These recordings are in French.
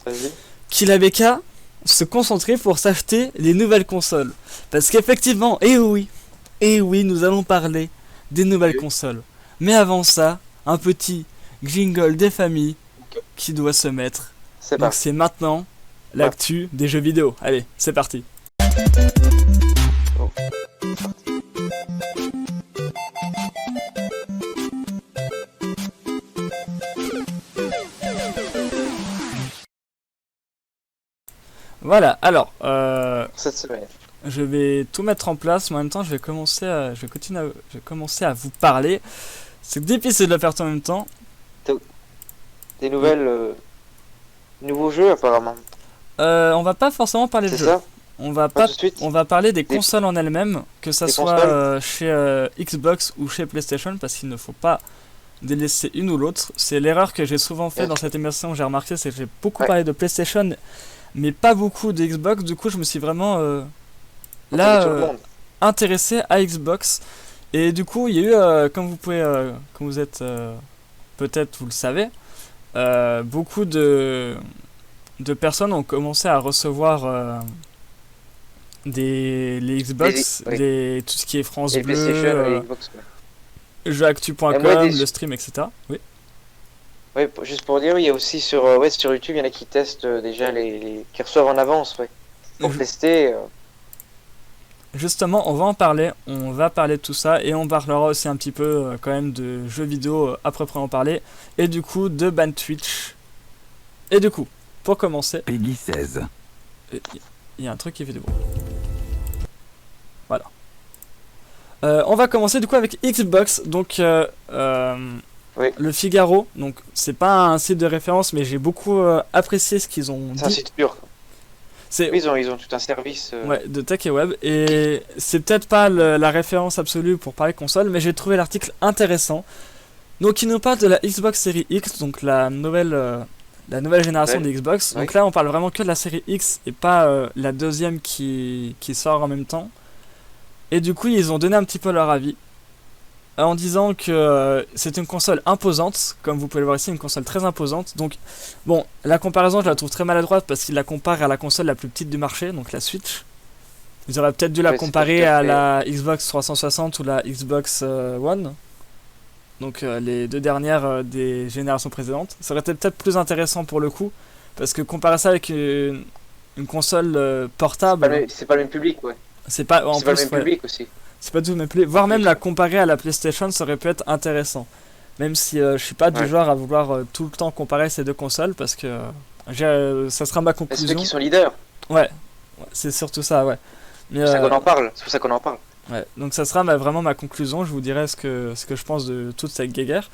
Vas-y. qu'il avait qu'à se concentrer pour s'acheter les nouvelles consoles. Parce qu'effectivement, et oui, nous allons parler des nouvelles consoles. Mais avant ça, un petit jingle des familles qui doit se mettre. C'est Donc parti. c'est maintenant l'actu des jeux vidéo. Allez, c'est parti. Oh. Voilà, alors, Cette semaine. je vais tout mettre en place, mais en même temps, je vais commencer à vous parler. C'est difficile de le faire tout en même temps. Des nouvelles. Nouveaux jeux apparemment. On va pas forcément parler de C'est jeux. ça? On va Pas pas, tout de suite. on va parler des consoles en elles-mêmes, que ça Des soit consoles chez Xbox ou chez PlayStation, parce qu'il ne faut pas délaisser une ou l'autre. C'est l'erreur que j'ai souvent fait Bien dans sûr. cette immersion, j'ai remarqué, c'est que j'ai beaucoup Ouais. parlé de PlayStation, mais pas beaucoup de Xbox. Du coup, je me suis vraiment On là connaît tout le monde. intéressé à Xbox. Et du coup, il y a eu, comme vous êtes peut-être vous le savez, beaucoup de personnes ont commencé à recevoir les Xbox, Oui. tout ce qui est France Et Bleu, PlayStation et Xbox. Ouais. jeuxactu.com, Et moi, le stream, etc. Oui. Ouais, juste pour dire, il y a aussi sur YouTube, il y en a qui testent déjà qui reçoivent en avance, ouais. Pour Je- tester. Justement, on va en parler, on va parler de tout ça et on parlera aussi un petit peu quand même de jeux vidéo à peu près en parler et du coup de ban Twitch. Et du coup, pour commencer, Peggy 16. il y a un truc qui fait du bruit. Voilà. On va commencer du coup avec Xbox, donc Oui. le Figaro, donc c'est pas un site de référence mais j'ai beaucoup apprécié ce qu'ils ont C'est un dit. site pur. C'est Oui, ils ont tout un service. ouais, de tech et web et c'est peut-être pas la référence absolue pour parler console mais j'ai trouvé l'article intéressant. Donc il nous parle de la Xbox Series X, donc la nouvelle génération Ouais. des Xbox. Donc Oui. là on parle vraiment que de la série X et pas la deuxième qui sort en même temps. Et du coup ils ont donné un petit peu leur avis en disant que c'est une console imposante, comme vous pouvez le voir ici, une console très imposante. Donc bon, la comparaison je la trouve très maladroite parce qu'ils la comparent à la console la plus petite du marché, donc la Switch. Ils auraient peut-être dû la Ouais, c'est pas comparer tout à à fait. la Xbox 360 ou la Xbox One. Donc les deux dernières des générations précédentes. Ça aurait été peut-être plus intéressant pour le coup, parce que comparer ça avec une console portable, C'est pas le même public, ouais. c'est pas en C'est pas le plus même ouais, public aussi. c'est pas tout mais plus. Voire même la comparer à la PlayStation, ça aurait pu être intéressant. Même si je suis pas du Ouais. genre à vouloir tout le temps comparer ces deux consoles, parce que ça sera ma C'est ceux conclusion. qui sont leaders. Ouais, c'est surtout ça, ouais. Mais, C'est pour ça qu'on en parle. C'est pour ça qu'on en parle. ouais, donc ça sera vraiment ma conclusion, je vous dirai ce que je pense de toute cette guéguerre.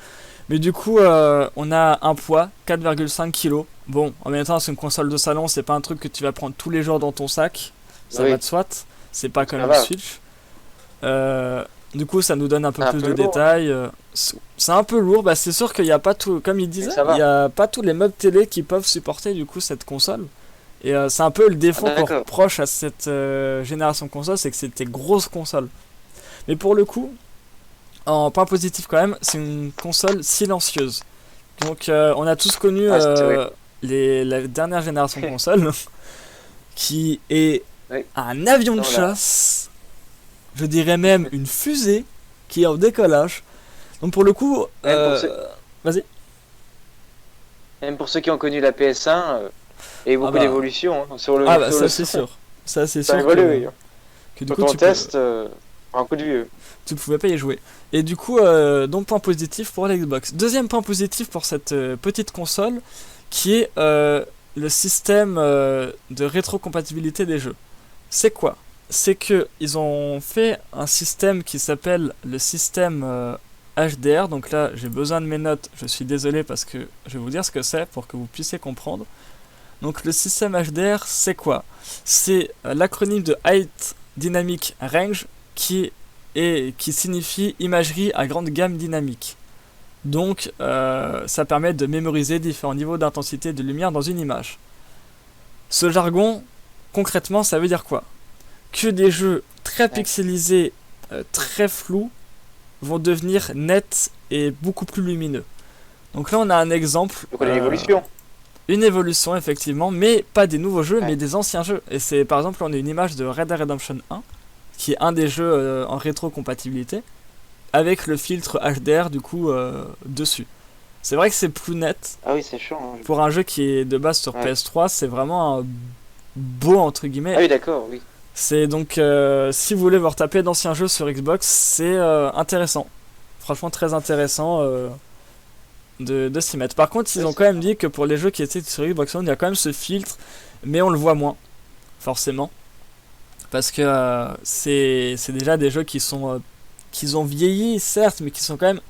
Mais du coup, on a un poids, 4,5 kg. Bon, en même temps, c'est une console de salon, c'est pas un truc que tu vas prendre tous les jours dans ton sac. Ça Oui. va de soit. C'est pas comme Ça une va. Switch. Du coup, ça nous donne un peu C'est un plus peu de lourd. détails. C'est un peu lourd, bah, c'est sûr qu'il n'y a pas tout, comme il disait, ça va. il n'y a pas tous les meubles télé qui peuvent supporter du coup cette console. Et c'est un peu le défaut Ah, qu'on d'accord. reproche à cette génération console, c'est que c'était grosse console. Mais pour le coup, en point positif quand même, c'est une console silencieuse. Donc on a tous connu Ah, c'est vrai. la dernière génération de console, qui est Oui. un avion de Non, là. chasse, je dirais même une fusée qui est en décollage. Donc pour le coup, Même pour ceux- vas-y. Même pour ceux qui ont connu la PS1, il y a eu beaucoup bah. d'évolution sur le. Ah bah sur ça le c'est son. sûr. Ça c'est Ça a sûr évolué. que du Quand coup on tu peux- teste, un coup de vieux. tu pouvais pas y jouer. Et du coup, donc point positif pour l'Xbox. Deuxième point positif pour cette petite console, qui est le système de rétrocompatibilité des jeux. C'est quoi? C'est que ils ont fait un système qui s'appelle le système HDR. Donc là, j'ai besoin de mes notes. Je suis désolé parce que je vais vous dire ce que c'est pour que vous puissiez comprendre. Donc le système HDR, c'est quoi? C'est l'acronyme de Height Dynamic Range qui signifie imagerie à grande gamme dynamique. Donc ça permet de mémoriser différents niveaux d'intensité de lumière dans une image. Ce jargon, concrètement, ça veut dire quoi? Que des jeux très pixelisés, très flous, vont devenir nets et beaucoup plus lumineux. Donc là on a un exemple. Donc on a une évolution. une évolution effectivement, mais pas des nouveaux jeux, Ouais. mais des anciens jeux. Et c'est par exemple, on a une image de Red Dead Redemption 1, qui est un des jeux en rétrocompatibilité, avec le filtre HDR du coup dessus. C'est vrai que c'est plus net. Ah oui, c'est chiant. Hein. Pour un jeu qui est de base sur Ouais. PS3, c'est vraiment un beau entre guillemets. Ah oui, d'accord, oui. C'est donc si vous voulez vous retaper d'anciens jeux sur Xbox, c'est intéressant. Franchement très intéressant de s'y mettre. Par contre, ils Ouais, ont c'est quand même ça. dit que pour les jeux qui étaient sur Xbox One, il y a quand même ce filtre, mais on le voit moins, forcément. Parce que c'est déjà des jeux qui ont vieilli, certes, mais qui sont quand même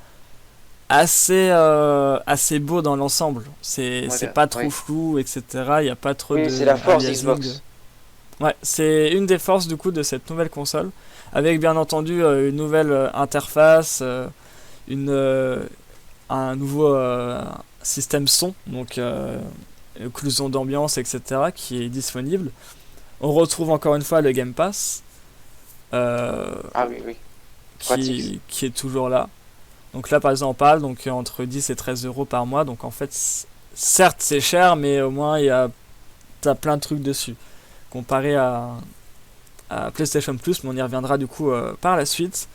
assez beaux dans l'ensemble. C'est pas trop Oui. flou, etc. Il n'y a pas trop Oui, de c'est la force aliasing. d'Xbox. Ouais, c'est une des forces du coup de cette nouvelle console, avec bien entendu une nouvelle interface, un nouveau système son, donc occlusion d'ambiance, etc., qui est disponible. On retrouve encore une fois le Game Pass, euh, Ah oui, oui. Pratique. qui est toujours là. Donc là, par exemple, on parle donc entre 10 et 13 euros par mois. Donc en fait, certes, c'est cher, mais au moins, t'as plein de trucs dessus. Comparé à PlayStation Plus, mais on y reviendra du coup par la suite.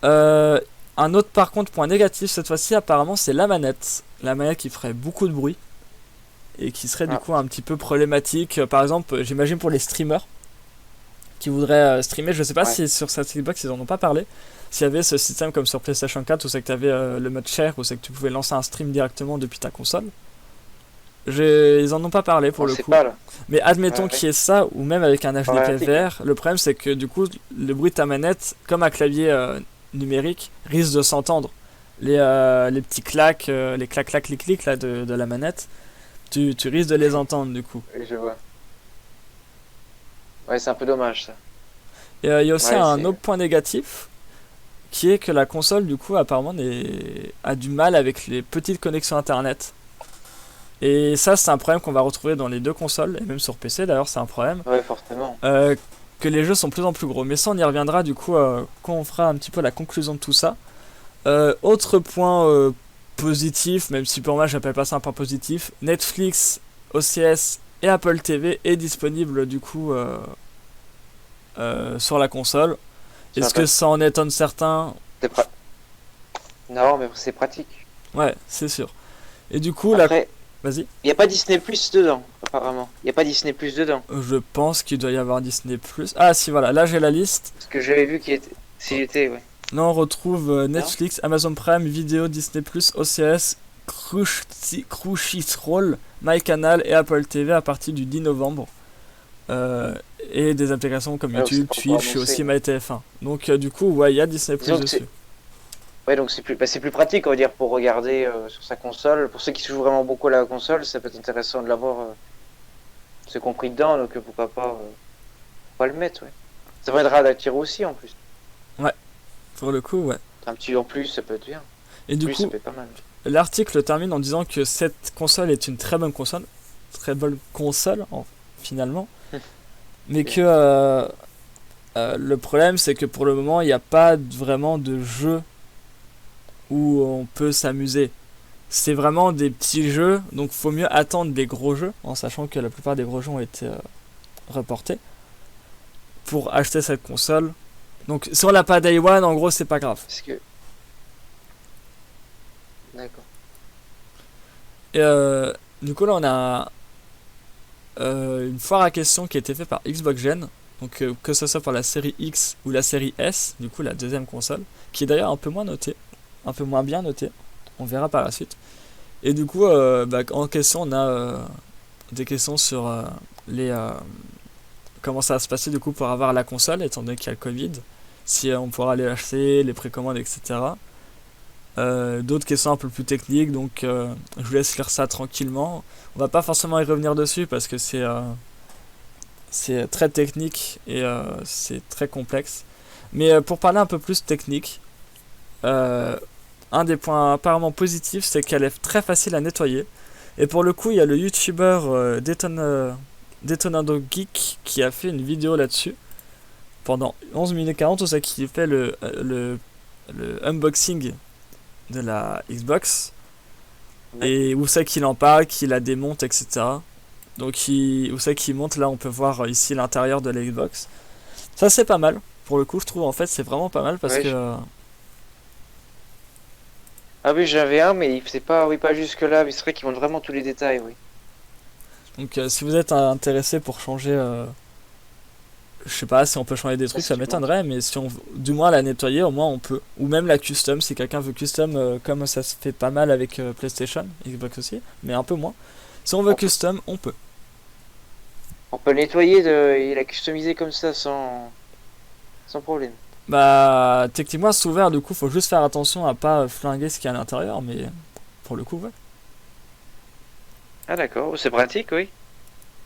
Euh, un autre, par contre, point négatif cette fois-ci, apparemment, c'est la manette. La manette qui ferait beaucoup de bruit et qui serait du Ah, coup un petit peu problématique. Par exemple, j'imagine pour les streamers qui voudraient streamer, je sais pas ouais. si sur cette Xbox ils en ont pas parlé. S'il y avait ce système comme sur PlayStation 4 où c'est que tu avais le mode share, où c'est que tu pouvais lancer un stream directement depuis ta console. Ils en ont pas parlé pour On le sait coup. pas, là. Mais admettons Ouais, qu'il y ait ça, ou même avec un HDP ouais. vert, le problème c'est que du coup, le bruit de ta manette, comme un clavier numérique, risque de s'entendre. Les petits clacs, les clac-clac, clic-clic là, de la manette, tu risques de les entendre du coup. Oui, je vois. Ouais, c'est un peu dommage, ça. Et il y a aussi Ouais, un c'est... autre point négatif, qui est que la console du coup apparemment a du mal avec les petites connexions internet. Et ça c'est un problème qu'on va retrouver dans les deux consoles, et même sur PC d'ailleurs c'est un problème. Ouais, forcément. Euh, que les jeux sont de plus en plus gros. Mais ça, on y reviendra du coup quand on fera un petit peu la conclusion de tout ça. Autre point positif, même si pour moi j'appelle pas ça un point positif, Netflix, OCS et Apple TV est disponible du coup sur la console. Ça Est-ce que va. ça en étonne certains? C'est pra- Non, mais c'est pratique. Ouais, c'est sûr. Et du coup, là, Après, vas-y. il n'y a pas Disney Plus dedans, apparemment. Il n'y a pas Disney Plus dedans. Je pense qu'il doit y avoir Disney+. Ah si, voilà, là j'ai la liste. Parce que j'avais vu qu'il était... S'il était, ouais. Là, on retrouve Non? Netflix, Amazon Prime Video, Disney+, OCS, Crunchyroll, MyCanal et Apple TV à partir du 10 novembre. Euh, et des applications comme Alors, c'est YouTube, pas encore Twitch et annoncé. aussi MyTF1. Donc du coup, ouais, il y a Disney+ Disons que dessus. Ouais, donc c'est plus pratique, on va dire, pour regarder sur sa console. Pour ceux qui jouent vraiment beaucoup à la console, ça peut être intéressant de l'avoir, c'est compris dedans, donc pourquoi pas le mettre, ouais. Ça permettra d'attirer aussi, en plus. Pour le coup, ouais. Un petit en plus, ça peut être bien. Et du Plus, ça coup, peut être pas mal. l'article termine en disant que cette console est une très bonne console finalement, mais que le problème c'est que pour le moment il n'y a pas vraiment de jeu où on peut s'amuser. C'est vraiment des petits jeux, donc faut mieux attendre des gros jeux, en sachant que la plupart des gros jeux ont été reportés, pour acheter cette console. Donc si on l'a pas Day One, en gros c'est pas grave. Parce que... D'accord. Et du coup là on a une foire à questions qui a été faite par Xbox Gen, donc que ce soit pour la série X ou la série S, du coup la deuxième console, qui est d'ailleurs un peu moins notée, un peu moins bien notée, on verra par la suite. Et du coup, en question, on a des questions sur comment ça va se passer du coup pour avoir la console, étant donné qu'il y a le Covid, si on pourra aller l'acheter, les précommandes, etc. D'autres questions un peu plus techniques, donc je vous laisse lire ça tranquillement. On va pas forcément y revenir dessus parce que c'est très technique et c'est très complexe. Mais pour parler un peu plus technique, un des points apparemment positifs, c'est qu'elle est très facile à nettoyer. Et pour le coup, il y a le youtubeur Detonado Geek qui a fait une vidéo là-dessus pendant 11 minutes 40 où c'est qui fait le unboxing de la Xbox. Ouais. et où c'est qu'il en parle, qu'il la démonte, etc. Donc où c'est qu'il monte, là on peut voir ici l'intérieur de la Xbox. Ça c'est pas mal, pour le coup je trouve en fait c'est vraiment pas mal parce Ouais, que... Ah oui, j'avais un, mais c'est pas, oui, pas jusque là. Mais c'est vrai qu'ils montrent vraiment tous les détails, oui. Donc si vous êtes intéressé pour changer... je sais pas si on peut changer des trucs, ça Effectivement. m'étonnerait, mais si on du moins la nettoyer, au moins on peut. Ou même la custom, si quelqu'un veut custom, comme ça se fait pas mal avec PlayStation, Xbox aussi, mais un peu moins. Si on veut On peut, custom, on peut. on peut le nettoyer et la customiser comme ça sans problème. Bah, techniquement, c'est ouvert, du coup, faut juste faire attention à pas flinguer ce qu'il y a à l'intérieur, mais pour le coup, ouais. Ah d'accord, oh, c'est pratique, oui.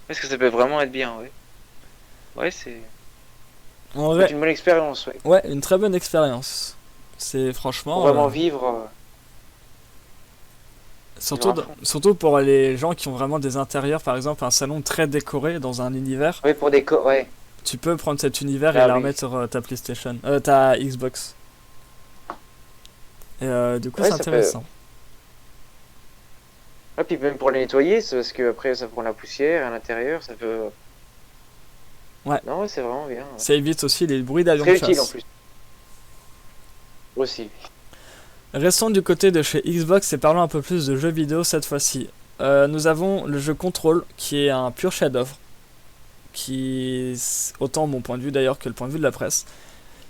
Parce que ça peut vraiment être bien, oui. Ouais, En c'est vrai, une bonne expérience, oui. ouais, une très bonne expérience. C'est Pour franchement, vraiment vivre surtout, à fond. surtout pour les gens qui ont vraiment des intérieurs, par exemple, un salon très décoré dans un univers, Oui, pour ouais. tu peux prendre cet univers et Là, la oui. remettre sur ta PlayStation, ta Xbox. Et du coup, Ouais, c'est ça peut. intéressant. Ah, puis même pour les nettoyer, c'est parce que après ça prend la poussière à l'intérieur, ça peut. Ouais, Non, ouais, c'est vraiment bien. Ouais. ça évite aussi les bruits d'avion de Très utile en chasse. plus. Aussi. Restons du côté de chez Xbox et parlons un peu plus de jeux vidéo cette fois-ci. Nous avons le jeu Control qui est un pur chef-d'œuvre, qui, autant mon point de vue d'ailleurs que le point de vue de la presse,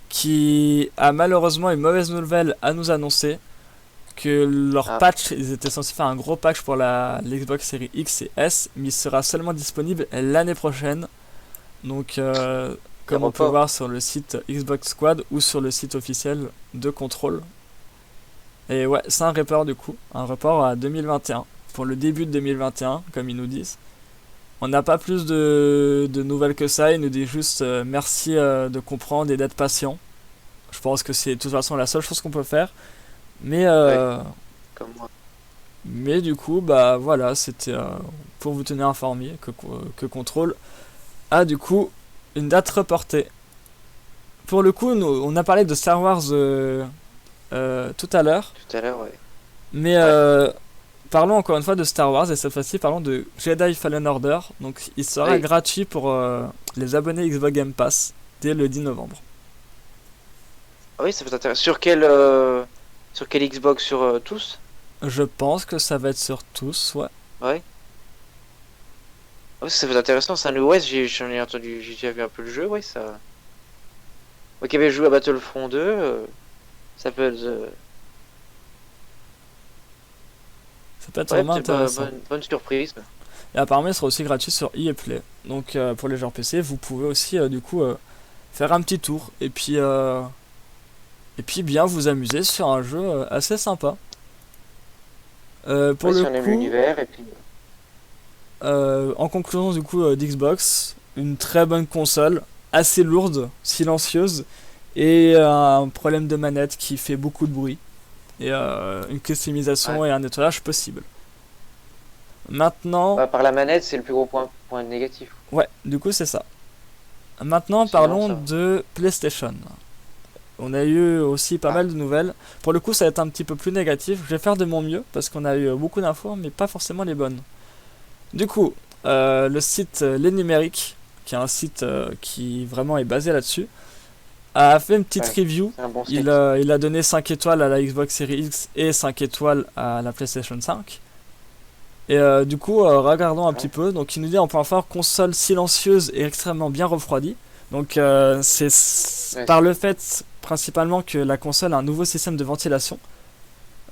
qui a malheureusement une mauvaise nouvelle à nous annoncer, que leur Ah, patch, ils étaient censés faire un gros patch pour l'Xbox Series X et S, mais il sera seulement disponible l'année prochaine. Donc, des comme on peut reports. voir sur le site Xbox Squad ou sur le site officiel de Control. Et ouais, c'est un report du coup, un report à 2021, pour le début de 2021, comme ils nous disent. On n'a pas plus de nouvelles que ça, ils nous disent juste merci de comprendre et d'être patient. Je pense que c'est de toute façon la seule chose qu'on peut faire. Mais, Ouais, euh, comme moi. mais du coup, bah voilà, c'était pour vous tenir informé que Control a du coup une date reportée. Pour le coup, on a parlé de Star Wars tout à l'heure, Tout à l'heure, ouais. mais Ouais. parlons encore une fois de Star Wars et cette fois-ci parlons de Jedi Fallen Order. Donc il sera Oui. gratuit pour les abonnés Xbox Game Pass dès le 10 novembre. Ah oui, ça peut t'intéresser. Sur quelle Xbox? Sur tous? Je pense que ça va être sur tous, ouais. Ouais. Ah oui, ça peut être intéressant. C'est un OS, j'en ai entendu, j'ai déjà vu un peu le jeu, ouais, ça. Moi qui avais joué à Battlefront 2, ça peut être. Ça peut être Ouais, vraiment peut-être intéressant. bonne surprise. Et apparemment il sera aussi gratuit sur EA Play. Donc pour les joueurs PC, vous pouvez aussi du coup faire un petit tour et puis bien vous amuser sur un jeu assez sympa. Pour Ouais, le si on aime coup, l'univers, et puis. en conclusion du coup d'Xbox, une très bonne console, assez lourde, silencieuse, et un problème de manette qui fait beaucoup de bruit, et une Ouais. customisation et un nettoyage possible. Maintenant, Bah, par la manette, c'est le plus gros point négatif. ouais, du coup c'est ça. Maintenant Sinon, parlons ça va. de PlayStation. On a eu aussi pas Ah, mal de nouvelles. Pour le coup ça va être un petit peu plus négatif. Je vais faire de mon mieux parce qu'on a eu beaucoup d'infos mais pas forcément les bonnes. Du coup, le site Les Numériques, qui est un site qui vraiment est basé là-dessus, a fait une petite ouais, review. c'est un bon Il, site. il a donné 5 étoiles à la Xbox Series X et 5 étoiles à la PlayStation 5. Et du coup, regardons un petit Ouais, peu. Donc, il nous dit en point fort console silencieuse et extrêmement bien refroidie. Donc, c'est ouais, par le fait principalement que la console a un nouveau système de ventilation,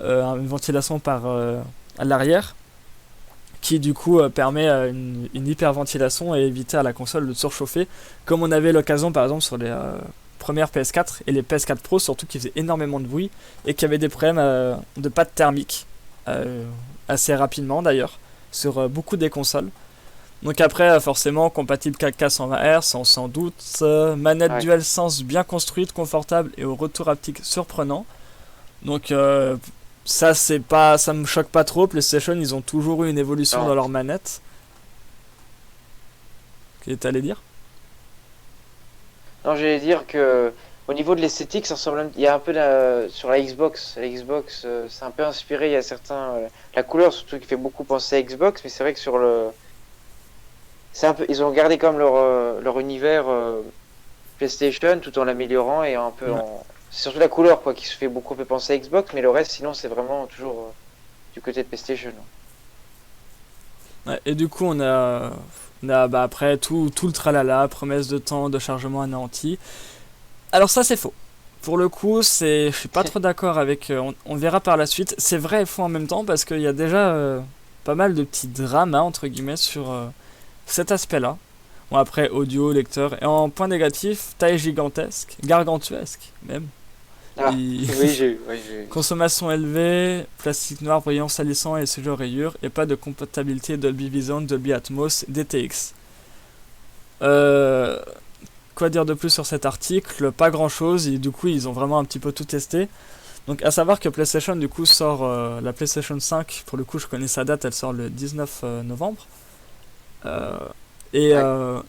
une ventilation par à l'arrière, qui du coup permet une hyperventilation et éviter à la console de surchauffer, comme on avait l'occasion par exemple sur les premières PS4 et les PS4 Pro, surtout qui faisaient énormément de bruit et qui avaient des problèmes de pâte thermique euh, assez rapidement d'ailleurs sur beaucoup des consoles. Donc après forcément compatible 4K 120 Hz, on s'en doute, manette ouais. DualSense bien construite, confortable et au retour haptique surprenant. Donc ça c'est pas, ça me choque pas trop. PlayStation ils ont toujours eu une évolution dans Non, leur manette. Qu'est-ce que t'allais dire? non, j'allais dire que Au niveau de l'esthétique, ça ressemble. Il y a un peu sur la Xbox. La Xbox, c'est un peu inspiré. Il y a certains. La couleur, surtout, qui fait beaucoup penser à Xbox, mais c'est vrai que sur le. C'est un peu. Ils ont gardé comme leur univers PlayStation tout en l'améliorant et un peu Ouais. en. C'est surtout la couleur, quoi, qui se fait beaucoup penser à Xbox, mais le reste, sinon, c'est vraiment toujours du côté de PlayStation. Ouais, et du coup, on a bah, après tout le tralala, promesse de temps, de chargement anéanti. Alors ça, c'est faux. Pour le coup, je suis pas trop d'accord avec. On verra par la suite. C'est vrai et faux en même temps parce qu'il y a déjà pas mal de petits dramas entre guillemets sur cet aspect-là. Bon après, audio, lecteur. Et en point négatif, taille gigantesque, gargantuesque même. Ah, Il- oui, j'ai vu. Consommation élevée, plastique noir brillant salissant et séjour rayures, et pas de compatibilité Dolby Vision, Dolby Atmos, DTX. Euh, Quoi dire de plus sur cet article? Pas grand chose, et du coup ils ont vraiment un petit peu tout testé. Donc à savoir que PlayStation du coup sort la PlayStation 5, pour le coup je connais sa date, elle sort le 19 novembre. Euh, et Ouais,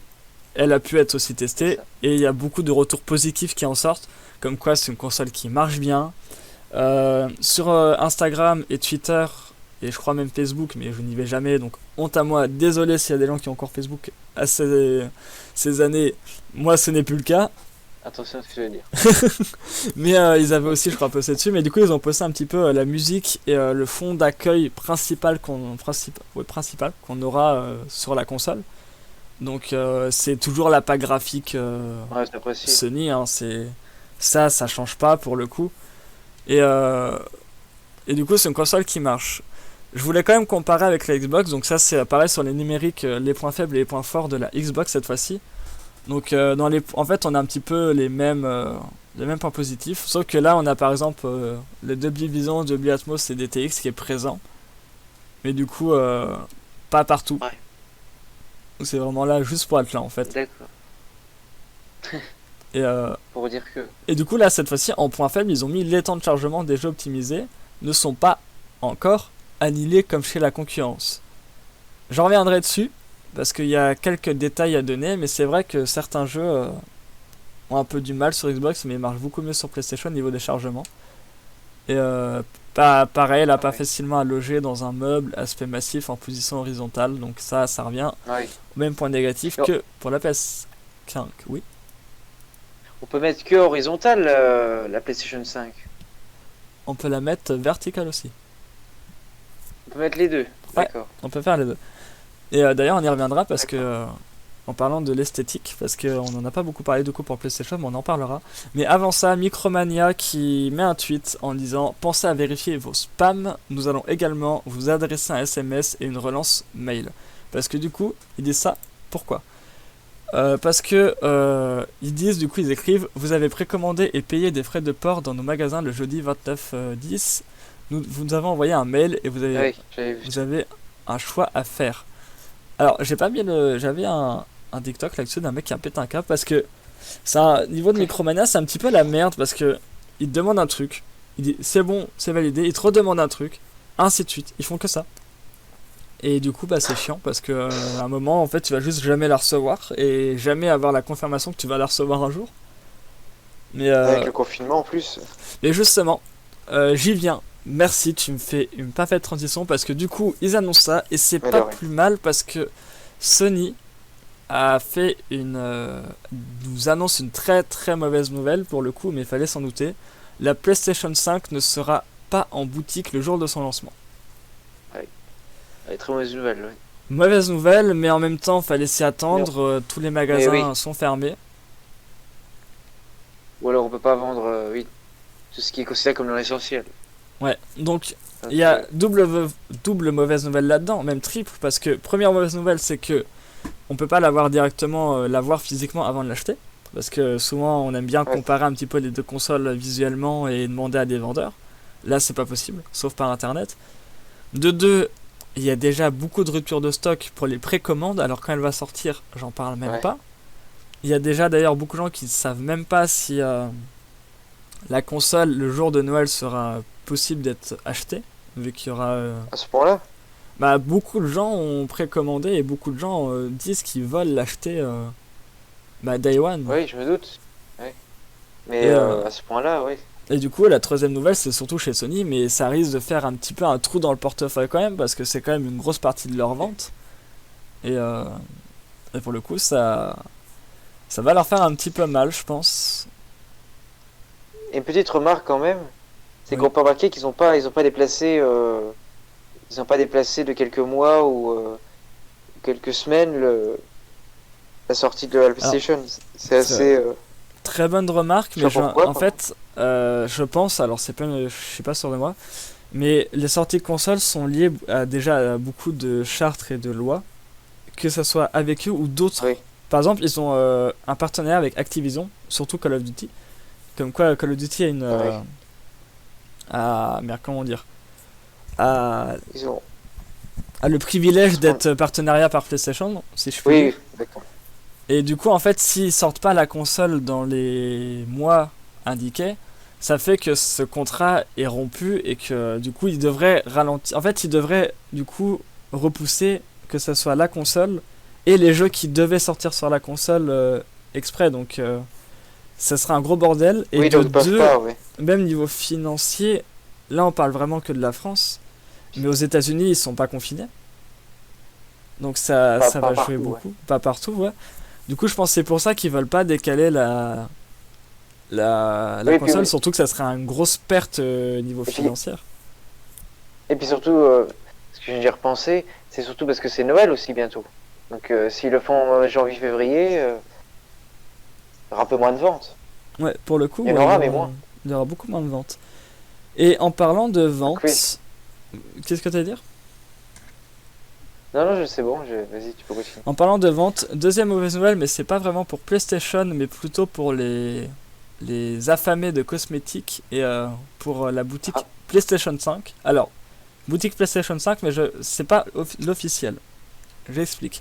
elle a pu être aussi c'est testée, ça. et il y a beaucoup de retours positifs qui en sortent, comme quoi c'est une console qui marche bien. Sur Instagram et Twitter, et je crois même Facebook, mais je n'y vais jamais, donc honte à moi, désolé s'il y a des gens qui ont encore Facebook à ces années, moi ce n'est plus le cas, Attention à ce que je veux dire. mais ils avaient aussi, je crois, posté dessus, mais du coup ils ont posté un petit peu la musique et le fond d'accueil principal qu'on aura sur la console. Donc c'est toujours la patte graphique Ouais, c'est apprécié. Sony, hein, ça change pas pour le coup. Et, euh, et du coup, c'est une console qui marche. Je voulais quand même comparer avec la Xbox, donc ça c'est pareil sur les numériques, les points faibles et les points forts de la Xbox cette fois-ci. Donc en fait, on a un petit peu les mêmes points positifs, sauf que là, on a par exemple le Dolby Vision, Dolby Atmos et DTX qui est présent, mais du coup, pas partout. Ouais, Donc c'est vraiment là juste pour être là en fait. d'accord. Et, euh, Pour dire que. et du coup, là, cette fois-ci, en point faible, ils ont mis les temps de chargement des jeux optimisés ne sont pas encore annihilés comme chez la concurrence. J'en reviendrai dessus, parce qu'il y a quelques détails à donner, mais c'est vrai que certains jeux ont un peu du mal sur Xbox, mais marchent beaucoup mieux sur PlayStation au niveau des chargements. Et pas, pareil, là, pas Ouais. facilement à loger dans un meuble, aspect massif en position horizontale, donc ça revient Ouais. au même point négatif Alors, que pour la PS5, oui. on peut mettre que horizontal la PlayStation 5. On peut la mettre verticale aussi. On peut mettre les deux. Ouais, D'accord. on peut faire les deux. Et d'ailleurs, on y reviendra parce que, D'accord. en parlant de l'esthétique, parce qu'on n'en a pas beaucoup parlé du coup pour PlayStation, mais on en parlera. Mais avant ça, Micromania qui met un tweet en disant: pensez à vérifier vos spams, nous allons également vous adresser un SMS et une relance mail. Parce que du coup, ils disent ça, pourquoi? Parce que ils disent, du coup, ils écrivent: vous avez précommandé et payé des frais de port dans nos magasins le jeudi 29/10. Vous nous avons envoyé un mail et Oui, j'avais vu vous ça. avez un choix à faire. Alors, j'ai pas mis j'avais un TikTok là-dessus d'un mec qui a pété un câble parce que niveau de Micromania, c'est un petit peu la merde parce que il te demande un truc, il dit c'est bon, c'est validé, il te redemande un truc, ainsi de suite. Ils font que ça. Et du coup, bah c'est chiant parce que à un moment, en fait, tu vas juste jamais la recevoir et jamais avoir la confirmation que tu vas la recevoir un jour. Mais, Avec le confinement en plus. mais justement, j'y viens. Merci, tu me fais une parfaite transition parce que du coup, ils annoncent ça et c'est Mais pas de rien. plus mal parce que Sony a fait nous annonce une très très mauvaise nouvelle pour le coup, mais il fallait s'en douter. La PlayStation 5 ne sera pas en boutique le jour de son lancement. Très mauvaise nouvelle. Ouais. Mauvaise nouvelle, mais en même temps, fallait s'y Mais, attendre. Tous les mais oui. magasins sont fermés. Ou alors on peut pas vendre oui, tout ce qui est considéré comme non essentiel. Ouais, donc Donc, il y a double mauvaise nouvelle là-dedans, même triple, parce que première mauvaise nouvelle, c'est que on peut pas l'avoir directement, l'avoir physiquement avant de l'acheter. Parce que souvent, on aime bien ouais. comparer un petit peu les deux consoles visuellement et demander à des vendeurs. Là, c'est pas possible, sauf par internet. De deux, il y a déjà beaucoup de ruptures de stock pour les précommandes, alors quand elle va sortir, j'en parle même Ouais. pas. Il y a déjà d'ailleurs beaucoup de gens qui ne savent même pas si la console, le jour de Noël, sera possible d'être achetée, vu qu'il y aura... À ce point-là. Bah, beaucoup de gens ont précommandé et beaucoup de gens disent qu'ils veulent l'acheter Day One. Oui, je me doute. Ouais. Mais Et, à ce point-là, oui. et du coup, la troisième nouvelle, c'est surtout chez Sony, mais ça risque de faire un petit peu un trou dans le portefeuille quand même, parce que c'est quand même une grosse partie de leur vente. Et, euh, et pour le coup, ça va leur faire un petit peu mal, je pense. Et une petite remarque quand même, c'est Oui. qu'on peut remarquer ils ont pas déplacé, ils ont pas déplacé de quelques mois ou quelques semaines la sortie de la Alors, PlayStation. C'est très, assez, très bonne remarque, je sais mais pas pourquoi, en par contre. fait, je pense, alors c'est pas, je suis pas sûr de moi, mais les sorties de consoles sont liées déjà à beaucoup de chartes et de lois, que ce soit avec eux ou d'autres. Oui, Par exemple, ils ont un partenariat avec Activision, surtout Call of Duty. Comme quoi, Call of Duty a une. oui. Merde, comment dire a, Ils ont. a le privilège Ils sont- d'être partenariat par PlayStation, si je puis Oui, dire. oui, d'accord. Et du coup, en fait, s'ils sortent pas la console dans les mois indiqués, ça fait que ce contrat est rompu et que du coup, ils devraient ralentir. En fait, ils devraient du coup repousser que ce soit la console et les jeux qui devaient sortir sur la console exprès. Donc, ça sera un gros bordel. Et Oui, de donc ils peuvent deux, pas, oui. même niveau financier, là, on parle vraiment que de la France. Mais aux États-Unis, ils sont pas confinés. Donc ça Pas va jouer partout, ouais. beaucoup. Pas partout, ouais. Du coup, je pense que c'est pour ça qu'ils veulent pas décaler la Oui, puis, console, surtout que ça serait une grosse perte niveau et puis, financier. et puis surtout, ce que j'ai repensé, c'est surtout parce que c'est Noël aussi bientôt. Donc s'ils le font janvier-février, il y aura un peu moins de ventes. Ouais, pour le coup, Il y en aura, mais moins. il y aura beaucoup moins de ventes. Et en parlant de Donc oui. ventes, qu'est-ce que tu as à dire? Non, non, c'est bon, vas-y, tu peux continuer. En parlant de ventes, deuxième mauvaise nouvelle, mais c'est pas vraiment pour PlayStation, mais plutôt pour les affamés de cosmétiques et pour la boutique Ah, PlayStation 5. Alors, boutique PlayStation 5, mais c'est pas l'officiel. J'explique.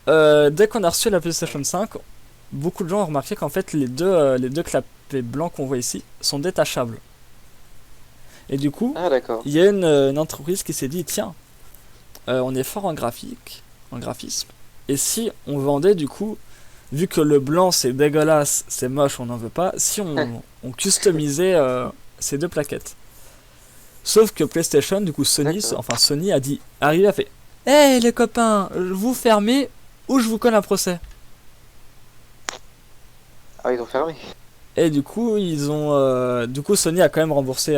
Dès qu'on a reçu la PlayStation 5, beaucoup de gens ont remarqué qu'en fait les deux clapets blancs qu'on voit ici sont détachables. Et du coup, ah d'accord. il y a une entreprise qui s'est dit tiens, on est fort en graphisme, et si on vendait du coup, vu que le blanc c'est dégueulasse, c'est moche, on n'en veut pas, si on customisait ces deux plaquettes. Sauf que PlayStation, du coup D'accord. Sony a dit, arrivé a fait, hey les copains, vous fermez ou je vous colle un procès. Ah, ils ont fermé. Et du coup Sony a quand même remboursé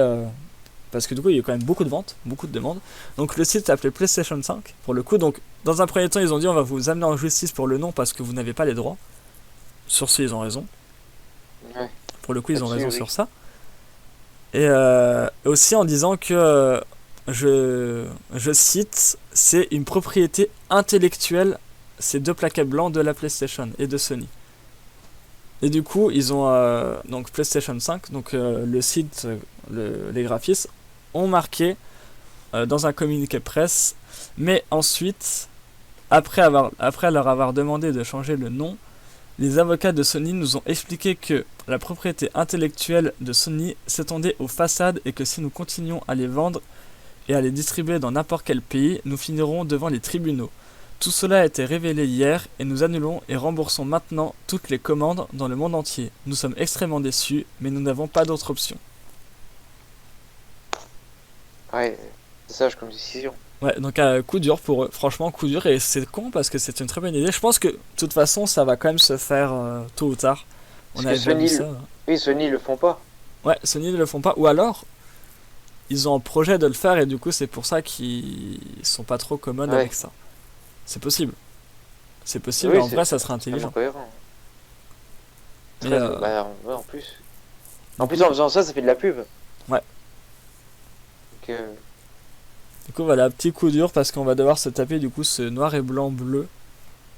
parce que du coup il y a quand même beaucoup de ventes, beaucoup de demandes. Donc le site s'appelait PlayStation 5 pour le coup. Donc dans un premier temps ils ont dit on va vous amener en justice pour le nom parce que vous n'avez pas les droits. Sur ce ils ont raison. Ouais, Pour le coup ils ont là-dessus, raison oui. sur ça. Et aussi en disant que je cite c'est une propriété intellectuelle ces deux plaquettes blancs de la PlayStation et de Sony. Et du coup, ils ont donc PlayStation 5, donc le site, les graphistes ont marqué dans un communiqué presse, mais ensuite, après leur avoir demandé de changer le nom, les avocats de Sony nous ont expliqué que la propriété intellectuelle de Sony s'étendait aux façades et que si nous continuons à les vendre et à les distribuer dans n'importe quel pays, nous finirons devant les tribunaux. Tout cela a été révélé hier et nous annulons et remboursons maintenant toutes les commandes dans le monde entier. Nous sommes extrêmement déçus, mais nous n'avons pas d'autre option. Ouais, c'est sage comme décision. Ouais, donc coup dur pour eux, franchement coup dur et c'est con parce que c'est une très bonne idée. Je pense que de toute façon ça va quand même se faire tôt ou tard. On Parce a que déjà vu Sony, ça. oui, Sony, ils le font pas. Ouais, Sony ne le font pas ou alors ils ont un projet de le faire et du coup c'est pour ça qu'ils sont pas trop commodes Ouais. avec ça. C'est possible. C'est possible, Oui, en vrai c'est ça serait totalement intelligent. cohérent. Mais Très, bah, ouais, en plus. du En plus, coup, en faisant ça, ça fait de la pub. ouais. Donc, Du coup, voilà, petit coup dur parce qu'on va devoir se taper du coup ce noir et blanc bleu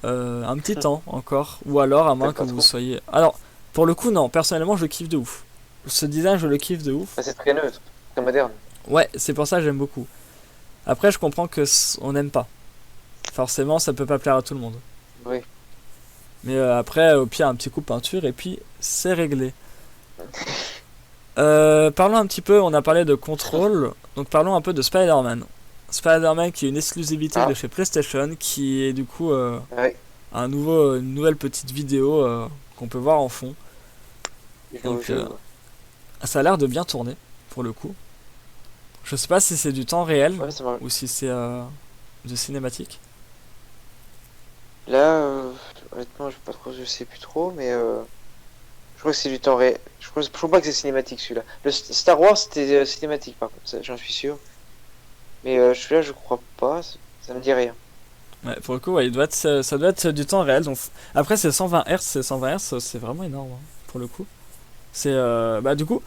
un petit temps encore. Ou alors, à moins t'aimes que pas vous trop. soyez. Alors, pour le coup, non, personnellement, je kiffe de ouf. Ce design, je le kiffe de ouf. Bah, c'est très neutre, très moderne. Ouais, c'est pour ça que j'aime beaucoup. Après, je comprends que on n'aime pas. Forcément, ça peut pas plaire à tout le monde. Oui. Mais après, au pire, un petit coup de peinture et puis c'est réglé. Parlons un petit peu, on a parlé de contrôle, donc parlons un peu de Spider-Man. Spider-Man qui est une exclusivité de Ah, chez PlayStation, qui est du coup ouais. une nouvelle petite vidéo qu'on peut voir en fond. Je joue au Donc jeu, ouais. ça a l'air de bien tourner pour le coup. Je sais pas si c'est du temps réel Ouais, ça m'a... ou si c'est de cinématique. Là, honnêtement, je sais plus trop, mais je crois que c'est du temps réel. Je crois pas que c'est cinématique celui-là. Le Star Wars c'était cinématique par contre, j'en suis sûr. Mais celui-là, je crois pas. Ça me dit rien. Ouais, pour le coup, ouais, ça doit être du temps réel. Donc, après, c'est 120 Hz, c'est 120 Hz, c'est vraiment énorme hein, pour le coup. C'est bah du coup,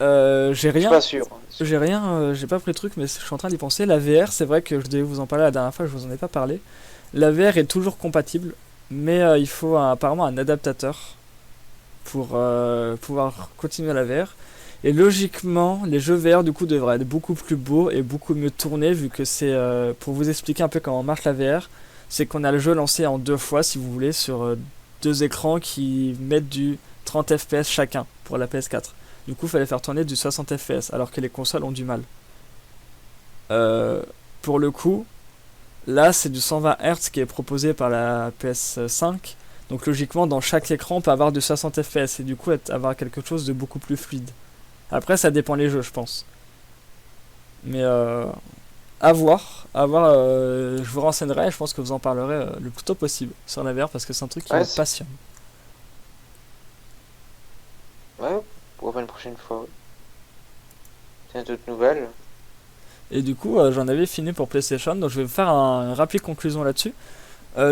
j'ai Je suis rien, pas sûr. j'ai pas pris le truc, mais je suis en train d'y penser. La VR, c'est vrai que je devais vous en parler la dernière fois, je vous en ai pas parlé. La VR est toujours compatible, mais il faut apparemment un adaptateur pour pouvoir continuer la VR. Et logiquement, les jeux VR du coup devraient être beaucoup plus beaux et beaucoup mieux tournés vu que c'est pour vous expliquer un peu comment marche la VR, c'est qu'on a le jeu lancé en deux fois si vous voulez sur deux écrans qui mettent du 30 FPS chacun pour la PS4. Du coup, il fallait faire tourner du 60 FPS alors que les consoles ont du mal. Euh, pour le coup, là c'est du 120 Hz qui est proposé par la PS5. Donc logiquement, dans chaque écran, on peut avoir du 60 FPS et du coup avoir quelque chose de beaucoup plus fluide. Après, ça dépend les jeux, je pense. Mais à voir. À voir je vous renseignerai et je pense que vous en parlerez le plus tôt possible sur la VR parce que c'est un truc qui Ouais, me passionne. ouais, pourquoi pas une prochaine fois. Ouais. C'est une toute nouvelle. Et du coup, j'en avais fini pour PlayStation, donc je vais faire une rapide conclusion là-dessus.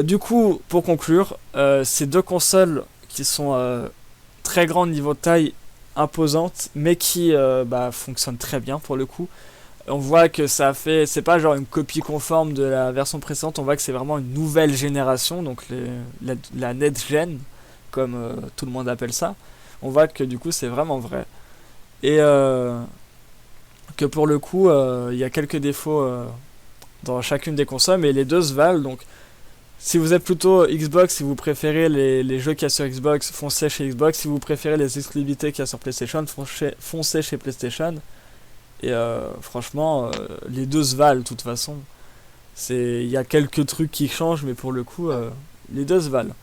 Du coup, pour conclure, ces deux consoles qui sont très grandes niveau taille, imposantes, mais qui bah, fonctionnent très bien pour le coup. On voit que ça fait, c'est pas genre une copie conforme de la version précédente, on voit que c'est vraiment une nouvelle génération, donc la next gen, comme tout le monde appelle ça. On voit que du coup c'est vraiment vrai. Et que pour le coup, il y a quelques défauts dans chacune des consoles, mais les deux se valent. Donc si vous êtes plutôt Xbox, si vous préférez les jeux qu'il y a sur Xbox, foncez chez Xbox. Si vous préférez les exclusivités qu'il y a sur PlayStation, foncez chez PlayStation. Et franchement, les deux se valent de toute façon. Il y a quelques trucs qui changent, mais pour le coup, les deux se valent.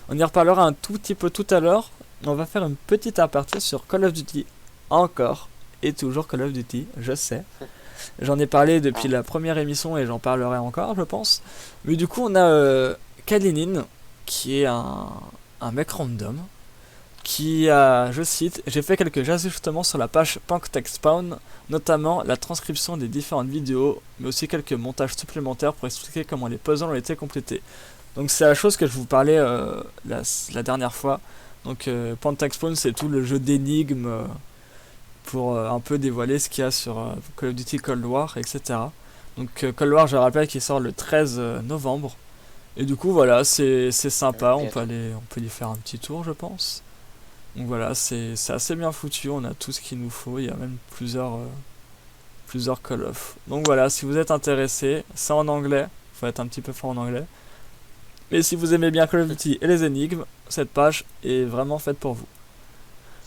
On y reparlera un tout petit peu tout à l'heure. On va faire une petite aparté sur Call of Duty. Encore et toujours Call of Duty, je sais. J'en ai parlé depuis la première émission et j'en parlerai encore, je pense. Mais du coup, on a Kalinin, qui est un mec random, qui a, je cite, j'ai fait quelques ajustements sur la page PunkTechSpawn, notamment la transcription des différentes vidéos, mais aussi quelques montages supplémentaires pour expliquer comment les puzzles ont été complétés. Donc c'est la chose que je vous parlais la dernière fois. Donc PunkTechSpawn, c'est tout le jeu d'énigmes pour un peu dévoiler ce qu'il y a sur Call of Duty Cold War, etc. Donc Cold War, je rappelle qu'il sort le 13 novembre. Et du coup voilà, c'est sympa, on peut y faire un petit tour je pense. Donc voilà, c'est assez bien foutu, on a tout ce qu'il nous faut, il y a même plusieurs Call of. Donc voilà, si vous êtes intéressé, c'est en anglais, faut être un petit peu fort en anglais. Mais si vous aimez bien Call of Duty et les énigmes, cette page est vraiment faite pour vous.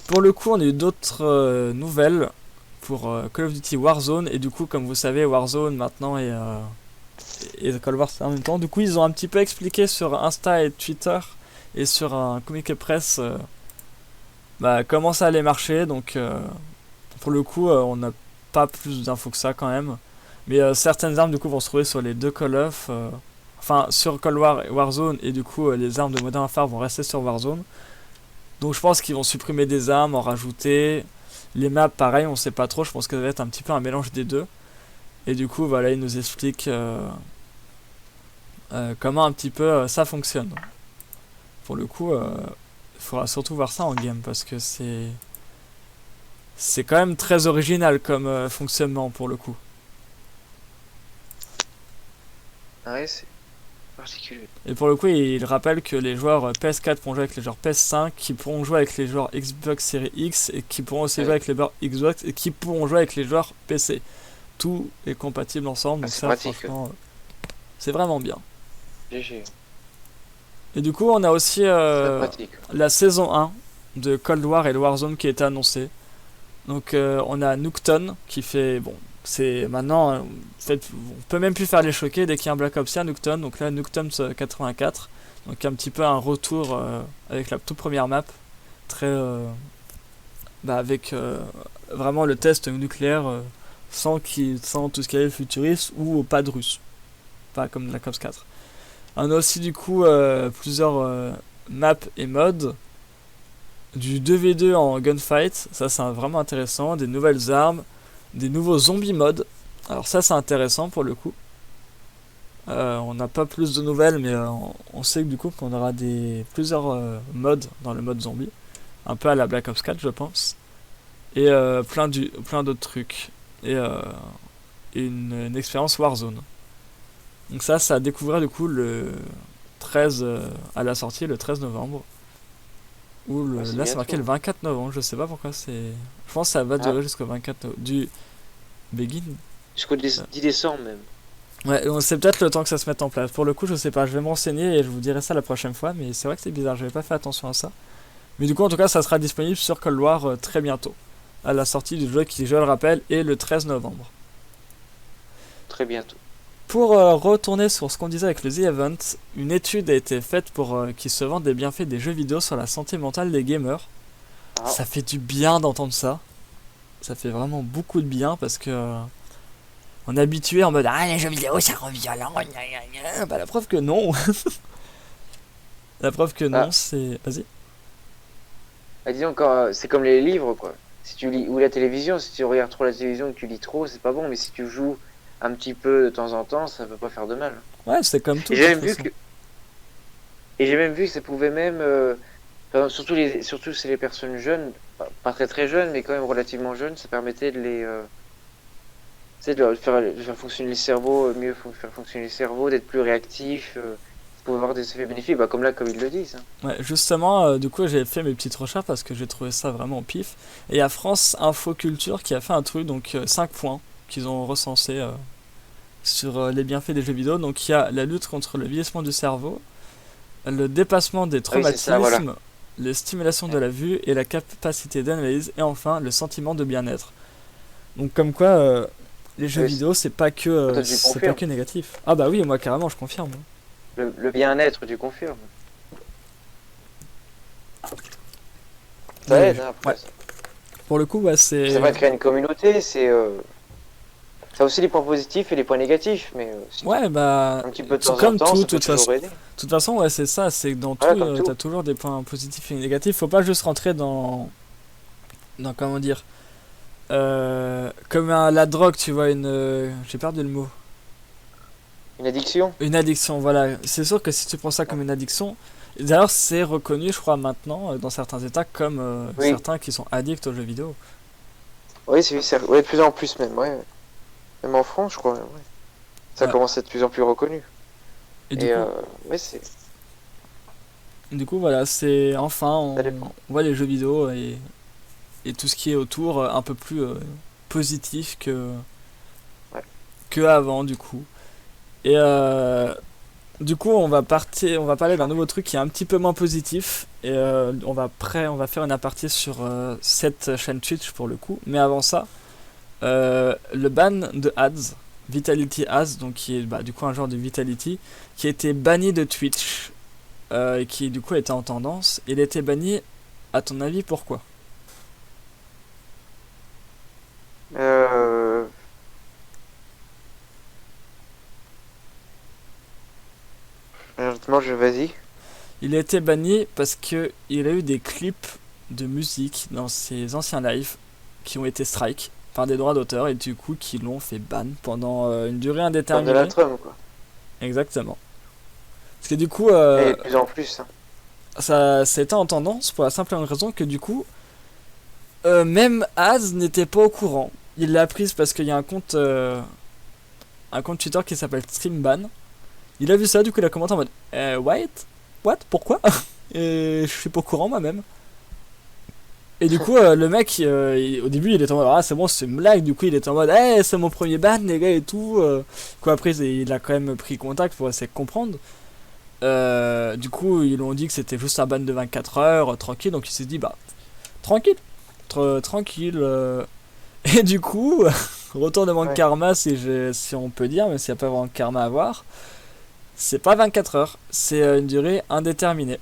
Pour le coup, on a eu d'autres nouvelles pour Call of Duty Warzone, et du coup, comme vous savez, Warzone maintenant et Cold War en même temps. Du coup, ils ont un petit peu expliqué sur Insta et Twitter et sur un communiqué presse bah, comment ça allait marcher. Donc, pour le coup, on n'a pas plus d'infos que ça quand même. Mais certaines armes du coup vont se trouver sur les deux Call of, enfin sur Cold War et Warzone, et du coup les armes de Modern Warfare vont rester sur Warzone. Donc je pense qu'ils vont supprimer des armes, en rajouter. Les maps, pareil, on sait pas trop. Je pense que ça va être un petit peu un mélange des deux. Et du coup, voilà, ils nous expliquent comment un petit peu ça fonctionne. Pour le coup, il faudra surtout voir ça en game parce que c'est quand même très original comme fonctionnement pour le coup. Ouais, c'est particulier. Et pour le coup, il rappelle que les joueurs PS4 pourront jouer avec les joueurs PS5, qui pourront jouer avec les joueurs Xbox Series X, et qui pourront aussi jouer avec les joueurs Xbox, et qui pourront jouer avec les joueurs PC. Tout est compatible ensemble, donc ça, pratique, franchement, c'est vraiment bien. GG. Et du coup, on a aussi Pratique. la saison 1 de Cold War et de Warzone qui a été annoncée. Donc, on a Nuketown qui fait, bon, c'est maintenant, en fait, on peut même plus faire les choquer dès qu'il y a un Black Ops, il y a Nuketown. Donc là, Nuketown 84, donc un petit peu un retour avec la toute première map, très bah, avec vraiment le test nucléaire sans tout ce qui est futuriste ou pas de russe, pas comme Black Ops 4. On a aussi du coup plusieurs maps et modes, du 2v2 en gunfight, ça c'est vraiment intéressant, des nouvelles armes, des nouveaux zombies modes. Alors ça c'est intéressant pour le coup. On n'a pas plus de nouvelles, mais on sait que du coup qu'on aura plusieurs modes dans le mode zombie, un peu à la Black Ops 4 je pense, et plein d'autres trucs, et une expérience Warzone. Donc ça a découvert du coup le 13 à la sortie, le 13 novembre. Ouais, c'est Là c'est marqué bientôt. le 24 novembre, je sais pas pourquoi c'est. Je pense que ça va Ah, durer jusqu'au 24 novembre. Du Begin. jusqu'au 10 décembre même. Ouais, donc c'est peut-être le temps que ça se mette en place. Pour le coup, je sais pas, je vais me renseigner et je vous dirai ça la prochaine fois, mais c'est vrai que c'est bizarre, j'avais pas fait attention à ça. Mais du coup, en tout cas, ça sera disponible sur Cold War très bientôt, à la sortie du jeu qui, je le rappelle, est le 13 novembre. Très bientôt. Pour retourner sur ce qu'on disait avec le The Event, une étude a été faite pour qui se vante des bienfaits des jeux vidéo sur la santé mentale des gamers. Ah, Ça fait du bien d'entendre ça. Ça fait vraiment beaucoup de bien parce que on est habitué en mode ah les jeux vidéo ça rend violent. Gna, gna, gna. Bah la preuve que non. La preuve que non, ah, c'est. Vas-y. dis encore, c'est comme les livres, quoi. Si tu lis, ou la télévision, si tu regardes trop la télévision et que tu lis trop, c'est pas bon, mais si tu joues un petit peu de temps en temps, ça peut pas faire de mal. Ouais, c'est comme tout Et de j'ai toute même vu façon. que, et j'ai même vu que ça pouvait même, par exemple, surtout c'est les personnes jeunes, pas très très jeunes, mais quand même relativement jeunes, ça permettait de les, tu sais, de faire fonctionner les cerveaux, faire fonctionner les cerveaux, d'être plus réactifs, pour avoir des effets bénéfiques, bah, comme là, comme ils le disent, hein. Ouais, justement, du coup, j'ai fait mes petites recherches parce que j'ai trouvé ça vraiment au pif. Et il y a France Info Culture qui a fait un truc, donc 5 points qu'ils ont recensés sur les bienfaits des jeux vidéo. Donc il y a la lutte contre le vieillissement du cerveau, le dépassement des Ah oui, c'est ça, voilà. traumatismes, les stimulations de la vue et la capacité d'analyse, et enfin le sentiment de bien-être. Donc comme quoi, les Ah jeux oui, vidéo, toi, tu c'est pas confirmes. que négatif. Ah bah oui, moi carrément, je confirme. Le bien-être, tu confirmes. Ça Mais aide, hein, ouais, après. pour le coup, ouais, Ça c'est. va créer une communauté, ça a aussi des points positifs et des points négatifs, mais si Ouais, bah, un petit peu de c'est temps en comme temps, tout, ça peut toujours aider. de toute façon, ouais, c'est ça, c'est que dans Voilà, tout, comme tout. t'as toujours des points positifs et négatifs. Faut pas juste rentrer comment dire, comme la drogue, tu vois, j'ai perdu le mot. Une addiction? Une addiction, voilà. C'est sûr que si tu prends ça comme une addiction, d'ailleurs, c'est reconnu, je crois, maintenant, dans certains états, comme Oui, certains qui sont addicts aux jeux vidéo. oui, ouais, de plus en plus même, ouais. Même en France, je crois, ouais. Ça Ouais. commence à être de plus en plus reconnu. Et Et ouais, du coup, voilà, c'est enfin, ça on dépend. voit les jeux vidéo et tout ce qui est autour un peu plus positif Ouais. que avant, du coup. Et du coup, on va parler d'un nouveau truc qui est un petit peu moins positif. Et on va faire une aparté sur cette chaîne Twitch pour le coup. Mais avant ça, le ban de ads, Vitality Ads, donc qui est bah, du coup un genre de Vitality, qui a été banni de Twitch et qui du coup était en tendance. Il a été banni, à ton avis, pourquoi? Euh, honnêtement, vas-y. Il a été banni parce que il a eu des clips de musique dans ses anciens lives qui ont été strike par des droits d'auteur et du coup qui l'ont fait ban pendant une durée Comme Donald indéterminée. Trump, quoi. Exactement. Parce que du coup, Et de plus en plus, hein. ça a été en tendance pour la simple et bonne raison que du coup, même Az n'était pas au courant. Il l'a apprise parce qu'il y a un compte Twitter qui s'appelle Streamban. Il a vu ça, du coup il a commenté en mode What? What? Pourquoi? Et je suis pas au courant moi-même. Et du coup, le mec, au début, il était en mode ah, c'est bon, c'est une blague. Du coup, il était en mode hey, c'est mon premier ban, les gars, et tout. Quoi, après, il a quand même pris contact pour essayer de comprendre. Du coup, ils ont dit que c'était juste un ban de 24 heures, tranquille. Donc, il s'est dit bah, tranquille, tranquille. Et du coup, retournement de Ouais. karma, si on peut dire, même s'il n'y a pas vraiment de karma à voir, c'est pas 24 heures, c'est une durée indéterminée.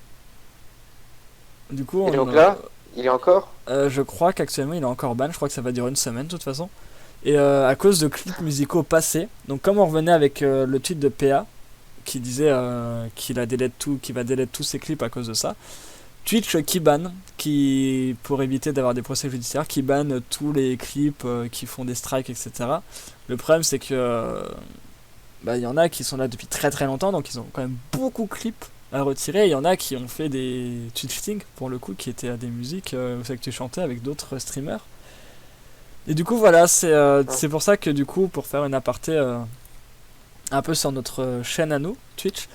Du coup, Et donc là, il est encore? Je crois qu'actuellement il est encore ban, je crois que ça va durer une semaine de toute façon. Et à cause de clips musicaux passés, donc comme on revenait avec le tweet de PA qui disait qu'il va delete tous ses clips à cause de ça, Twitch qui banne, pour éviter d'avoir des procès judiciaires, qui banne tous les clips qui font des strikes, etc. Le problème c'est que il y en a qui sont là depuis très très longtemps, donc ils ont quand même beaucoup de clips à retirer. Il y en a qui ont fait des Twitch Sting pour le coup, qui étaient à des musiques où c'est que tu chantais avec d'autres streamers. Et du coup voilà, c'est pour ça que du coup, pour faire une aparté un peu sur notre chaîne à nous, Twitch,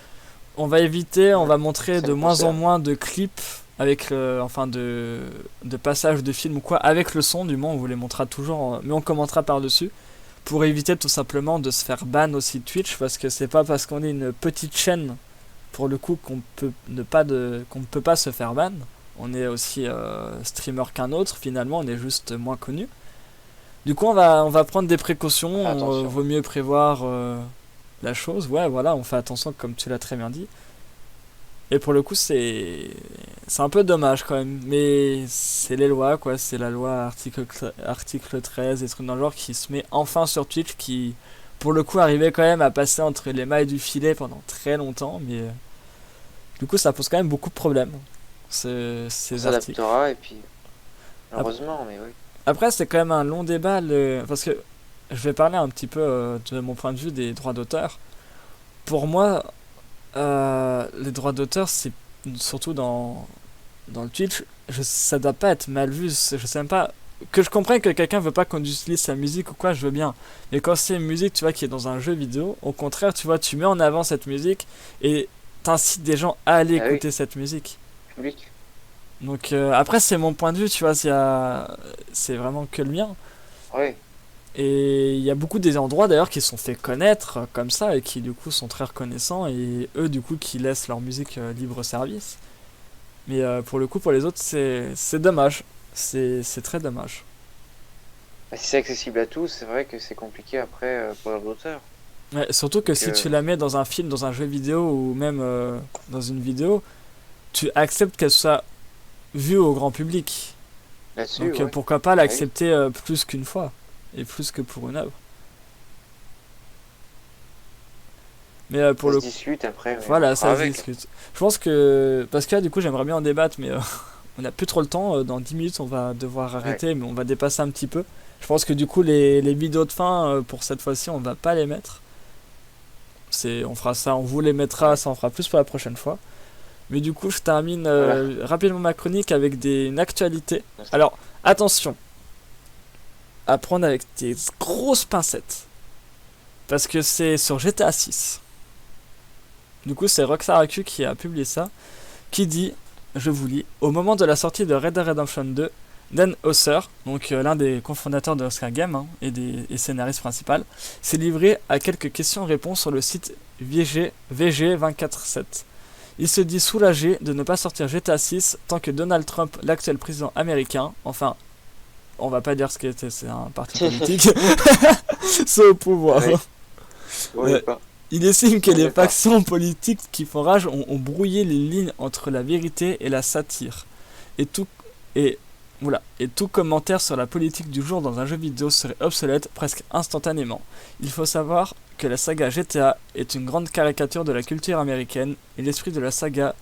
on va éviter, on va montrer Ça de me moins en concerne. moins de clips avec enfin de passages de films ou quoi avec le son. Du moins on vous les montrera toujours, mais on commentera par dessus pour éviter tout simplement de se faire ban aussi de Twitch, parce que c'est pas parce qu'on est une petite chaîne pour le coup qu'on ne peut pas se faire ban. On est aussi streamer qu'un autre, finalement on est juste moins connu. Du coup on va prendre des précautions, Faire attention. vaut mieux prévoir la chose. Ouais voilà, on fait attention comme tu l'as très bien dit. Et pour le coup c'est un peu dommage quand même, mais c'est les lois quoi, c'est la loi article 13 et trucs dans le genre qui se met enfin sur Twitch, qui pour le coup arrivait quand même à passer entre les mailles du filet pendant très longtemps, mais du coup ça pose quand même beaucoup de problèmes, On ces articles. s'adaptera et puis Ap- heureusement, mais oui. Après c'est quand même un long débat, parce que je vais parler un petit peu de mon point de vue des droits d'auteur. Pour moi, les droits d'auteur, c'est surtout dans le Twitch, ça doit pas être mal vu. Je sais même pas. Que je comprenne que quelqu'un veut pas qu'on utilise sa musique ou quoi, je veux bien. Mais quand c'est une musique, tu vois, qui est dans un jeu vidéo, au contraire, tu vois, tu mets en avant cette musique et t'incites des gens à aller Ah oui, écouter cette musique. public. Donc après, c'est mon point de vue, tu vois, c'est vraiment que le mien. Oui. Et il y a beaucoup des endroits d'ailleurs qui se sont fait connaître comme ça et qui du coup sont très reconnaissants, et eux du coup qui laissent leur musique libre service. Mais pour le coup, pour les autres, c'est dommage. C'est très dommage. Bah, si c'est accessible à tous, c'est vrai que c'est compliqué après pour l'auteur. Ouais, surtout que Donc si tu la mets dans un film, dans un jeu vidéo ou même dans une vidéo, tu acceptes qu'elle soit vue au grand public. là-dessus, Donc ouais. pourquoi pas Ah oui. l'accepter plus qu'une fois et plus que pour une œuvre. Mais pour Ça se le discute après, mais on voilà, fera ça se avec. discute. Je pense que parce que là, du coup, j'aimerais bien en débattre, mais on n'a plus trop le temps. Dans 10 minutes, on va devoir Ouais. arrêter, mais on va dépasser un petit peu. Je pense que du coup, les vidéos de fin pour cette fois-ci, on va pas les mettre. On fera ça, on vous les mettra, Ouais. ça en fera plus pour la prochaine fois. Mais du coup, je termine Voilà. rapidement ma chronique avec une actualité. Alors, attention, à prendre avec des grosses pincettes, parce que c'est sur GTA 6. Du coup, c'est Rockstar AQ qui a publié ça, qui dit, je vous lis, au moment de la sortie de Red Dead Redemption 2, Dan Hauser, donc l'un des cofondateurs de Rockstar Games et scénariste principal, s'est livré à quelques questions-réponses sur le site VG247. Il se dit soulagé de ne pas sortir GTA 6 tant que Donald Trump, l'actuel président américain, enfin, on va pas dire ce qu'était, c'est un parti politique, c'est au pouvoir. Oui. Oui, Euh, pas. il estime que On les n'est pas. factions politiques qui font rage ont brouillé les lignes entre la vérité et la satire. Et tout, et, et tout commentaire sur la politique du jour dans un jeu vidéo serait obsolète presque instantanément. Il faut savoir que la saga GTA est une grande caricature de la culture américaine, et l'esprit de la saga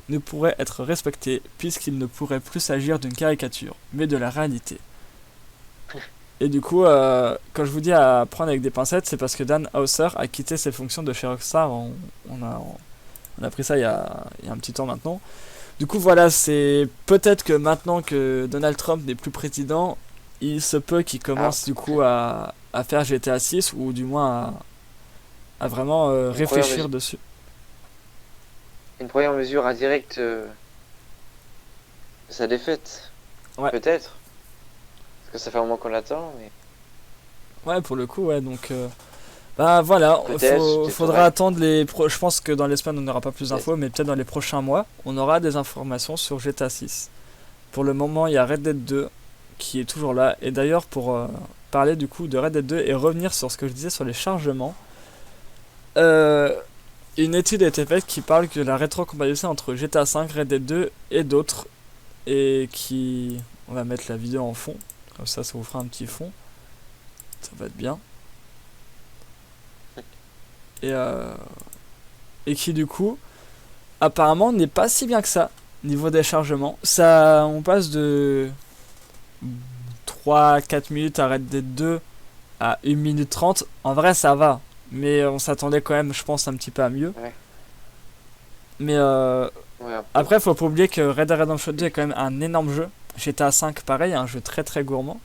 ne pourrait être respecté puisqu'il ne pourrait plus s'agir d'une caricature, mais de la réalité. Et du coup, quand je vous dis à prendre avec des pincettes, c'est parce que Dan Hauser a quitté ses fonctions de chez Rockstar. On a pris ça il y a un petit temps maintenant. Du coup, voilà, c'est peut-être que maintenant que Donald Trump n'est plus président, il se peut qu'il Ah, commence du coup à faire GTA 6, ou du moins à vraiment une première réfléchir mesure, dessus. une première mesure indirecte de sa défaite. Ouais, Peut-être. Parce que ça fait un moment qu'on l'attend, mais ouais, pour le coup, ouais, donc. Bah voilà, peut-être, c'est peut-être faudra vrai. attendre je pense que dans les semaines on n'aura pas plus Peut-être. d'infos, mais peut-être dans les prochains mois, on aura des informations sur GTA 6. Pour le moment, il y a Red Dead 2 qui est toujours là. Et d'ailleurs, pour parler du coup de Red Dead 2 et revenir sur ce que je disais sur les chargements, euh, une étude a été faite qui parle que la rétrocompatibilité entre GTA 5, Red Dead 2 et d'autres, et qui On va mettre la vidéo en fond. Comme ça vous fera un petit fond. Ça va être bien. Et qui du coup, apparemment, n'est pas si bien que ça. Niveau des chargements. Ça, on passe de 3-4 minutes à Red Dead 2 à 1 minute 30. En vrai, ça va. Mais on s'attendait quand même, je pense, un petit peu à mieux. Ouais. Mais Ouais, après, faut pas oublier que Red Dead Redemption 2 est quand même un énorme jeu. GTA 5, pareil, un jeu très très gourmand.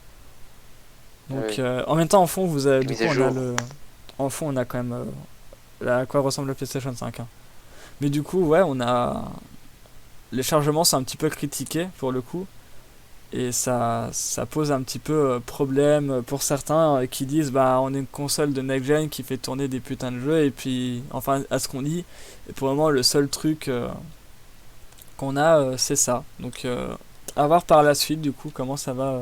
Donc, en même temps, en fond, vous avez, du coup, on a le, en fond, on a quand même à quoi ressemble la PlayStation 5. Hein. Mais du coup, ouais, on a les chargements, c'est un petit peu critiqué pour le coup. Et ça pose un petit peu problème pour certains qui disent bah on est une console de next gen qui fait tourner des putains de jeux et puis enfin à ce qu'on dit et pour le moment le seul truc qu'on a c'est ça donc à voir par la suite du coup comment ça va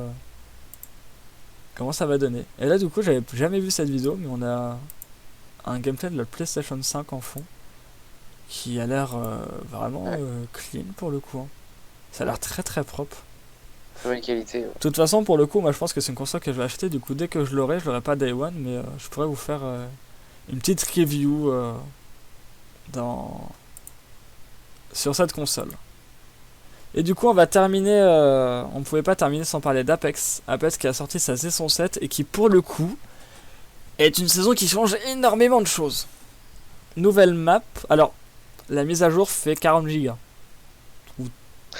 donner. Et là du coup j'avais jamais vu cette vidéo mais on a un gameplay de la PlayStation 5 en fond qui a l'air vraiment clean pour le coup. Hein. Ça a l'air très très propre. Très bonne qualité. Ouais. De toute façon, pour le coup, moi je pense que c'est une console que je vais acheter. Du coup, dès que je l'aurai pas Day One, mais je pourrais vous faire une petite review sur cette console. Et du coup, on va terminer. On ne pouvait pas terminer sans parler d'Apex. Apex qui a sorti sa saison 7 et qui, pour le coup, est une saison qui change énormément de choses. Nouvelle map. Alors, la mise à jour fait 40 gigas.